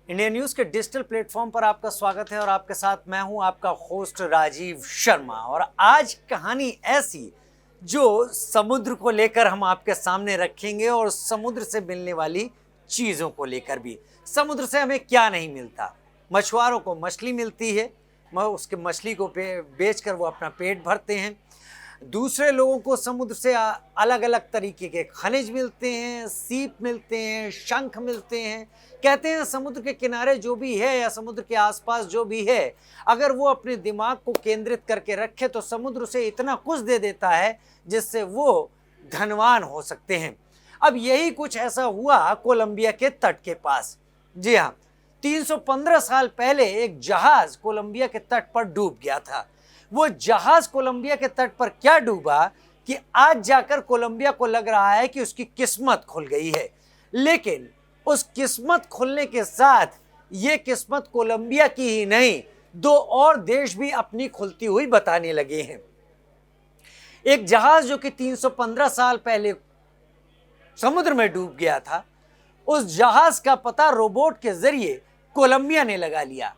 India news के digital platform पर आपका स्वागत है और आपके साथ मैं हूं आपका होस्ट राजीव शर्मा। और आज कहानी ऐसी जो समुद्र को लेकर हम आपके सामने रखेंगे और समुद्र से मिलने वाली चीज़ों को लेकर भी। समुद्र से हमें क्या नहीं मिलता। मछुआरों को मछली मिलती है, उसके मछली को बेच कर वो अपना पेट भरते हैं। दूसरे लोगों को समुद्र से अलग अलग तरीके के खनिज मिलते हैं, सीप मिलते हैं, शंख मिलते हैं। कहते हैं समुद्र के किनारे जो भी है या समुद्र के आसपास जो भी है, अगर वो अपने दिमाग को केंद्रित करके रखे तो समुद्र उसे इतना कुछ दे देता है जिससे वो धनवान हो सकते हैं। अब यही कुछ ऐसा हुआ कोलंबिया के तट के पास। जी हाँ, 315 साल पहले एक जहाज कोलंबिया के तट पर डूब गया था। वो जहाज कोलंबिया के तट पर क्या डूबा कि आज जाकर कोलंबिया को लग रहा है कि उसकी किस्मत खुल गई है। लेकिन उस किस्मत खुलने के साथ ये किस्मत कोलंबिया की ही नहीं, दो और देश भी अपनी खुलती हुई बताने लगे हैं। एक जहाज जो कि 315 साल पहले समुद्र में डूब गया था, उस जहाज का पता रोबोट के जरिए कोलंबिया ने लगा लिया।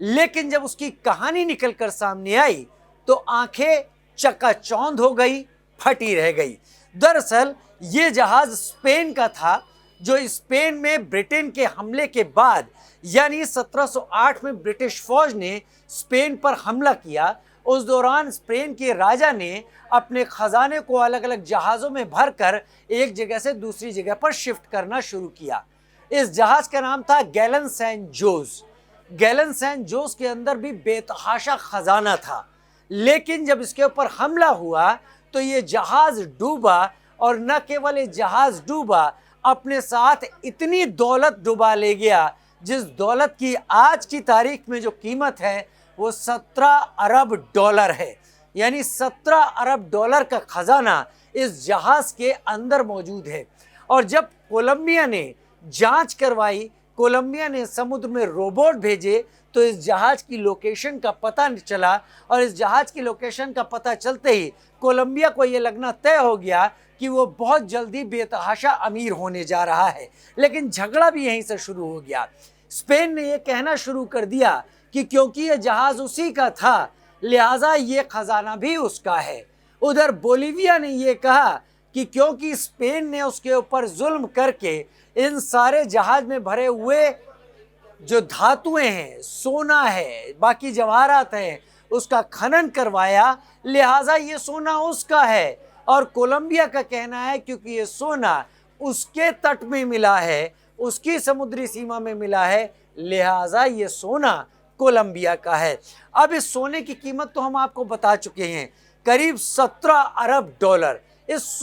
लेकिन जब उसकी कहानी निकलकर सामने आई तो आंखें चकाचौंध हो गई, फटी रह गई। दरअसल ये जहाज स्पेन का था, जो स्पेन में ब्रिटेन के हमले के बाद यानी 1708 में ब्रिटिश फौज ने स्पेन पर हमला किया। उस दौरान स्पेन के राजा ने अपने खजाने को अलग अलग जहाज़ों में भरकर एक जगह से दूसरी जगह पर शिफ्ट करना शुरू किया। इस जहाज का नाम था galleon San Jose. Galleon San Jose के अंदर भी बेतहाशा खजाना था। लेकिन जब इसके ऊपर हमला हुआ तो ये जहाज डूबा, और न केवल ये जहाज डूबा, अपने साथ इतनी दौलत डुबा ले गया जिस दौलत की आज की तारीख में जो कीमत है वो 17 अरब डॉलर है। यानी 17 अरब डॉलर का खजाना इस जहाज के अंदर मौजूद है। और जब कोलंबिया ने जांच करवाई, कोलंबिया ने समुद्र में रोबोट भेजे, तो इस जहाज की लोकेशन का पता चला। और इस जहाज की लोकेशन का पता चलते ही कोलंबिया को ये लगना तय हो गया कि वो बहुत जल्दी बेतहाशा अमीर होने जा रहा है। लेकिन झगड़ा भी यहीं से शुरू हो गया। स्पेन ने ये कहना शुरू कर दिया कि क्योंकि ये जहाज उसी का था, लिहाजा ये खजाना भी उसका है। उधर बोलीविया ने ये कहा कि क्योंकि स्पेन ने उसके ऊपर जुल्म करके इन सारे जहाज में भरे हुए जो धातुएं हैं, सोना है, बाकी जवाहरात हैं, उसका खनन करवाया, लिहाजा ये सोना उसका है। और कोलंबिया का कहना है क्योंकि ये सोना उसके तट में मिला है, उसकी समुद्री सीमा में मिला है, लिहाजा ये सोना कोलंबिया का है। अब इस सोने की कीमत तो हम आपको बता चुके हैं, करीब 17 अरब डॉलर। इस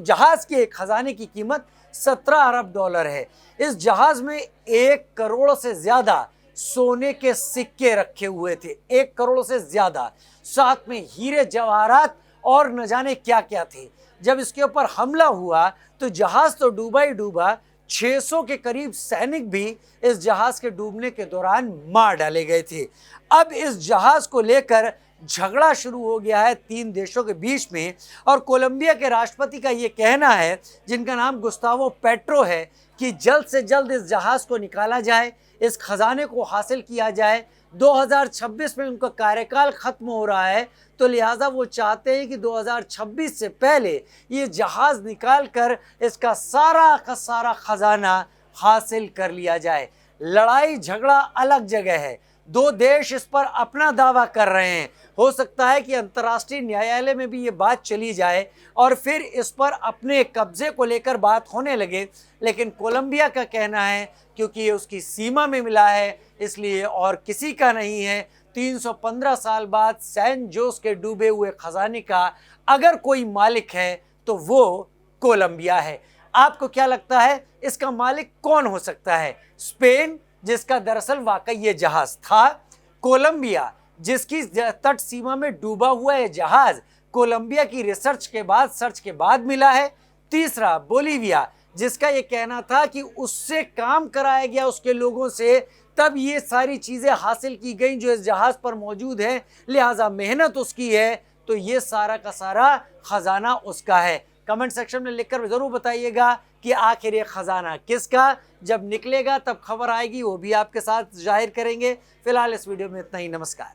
जहाज के खजाने की कीमत 17 अरब डॉलर है। इस जहाज में 1 करोड़ से ज्यादा सोने के सिक्के रखे हुए थे, 1 करोड़ से ज्यादा। साथ में हीरे जवाहरात और न जाने क्या क्या थे। जब इसके ऊपर हमला हुआ तो जहाज तो डूबा ही डूबा, 600 के करीब सैनिक भी इस जहाज के डूबने के दौरान मार डाले गए थे। अब इस जहाज को लेकर झगड़ा शुरू हो गया है 3 देशों के बीच में। और कोलंबिया के राष्ट्रपति का ये कहना है, जिनका नाम गुस्तावो पेट्रो है, कि जल्द से जल्द इस जहाज को निकाला जाए, इस खजाने को हासिल किया जाए। 2026 में उनका कार्यकाल खत्म हो रहा है, तो लिहाजा वो चाहते हैं कि 2026 से पहले ये जहाज निकाल कर इसका सारा का सारा खजाना हासिल कर लिया जाए। लड़ाई झगड़ा अलग जगह है, 2 देश इस पर अपना दावा कर रहे हैं। हो सकता है कि अंतर्राष्ट्रीय न्यायालय में भी ये बात चली जाए और फिर इस पर अपने कब्जे को लेकर बात होने लगे। लेकिन कोलंबिया का कहना है क्योंकि ये उसकी सीमा में मिला है, इसलिए और किसी का नहीं है। 315 साल बाद सैन जोस के डूबे हुए खजाने का अगर कोई मालिक है तो वो कोलंबिया है। आपको क्या लगता है इसका मालिक कौन हो सकता है? स्पेन, जिसका दरअसल वाकई ये जहाज था, कोलंबिया, जिसकी तट सीमा में डूबा हुआ है जहाज कोलंबिया की रिसर्च के बाद सर्च के बाद मिला है। तीसरा बोलीविया, जिसका ये कहना था कि उससे काम कराया गया उसके लोगों से, तब ये सारी चीजें हासिल की गई जो इस जहाज पर मौजूद है, लिहाजा मेहनत उसकी है, तो ये सारा का सारा खजाना उसका है। कमेंट सेक्शन में लिखकर जरूर बताइएगा कि आखिर ये खजाना किसका, जब निकलेगा तब खबर आएगी, वो भी आपके साथ जाहिर करेंगे। फिलहाल इस वीडियो में इतना ही। नमस्कार।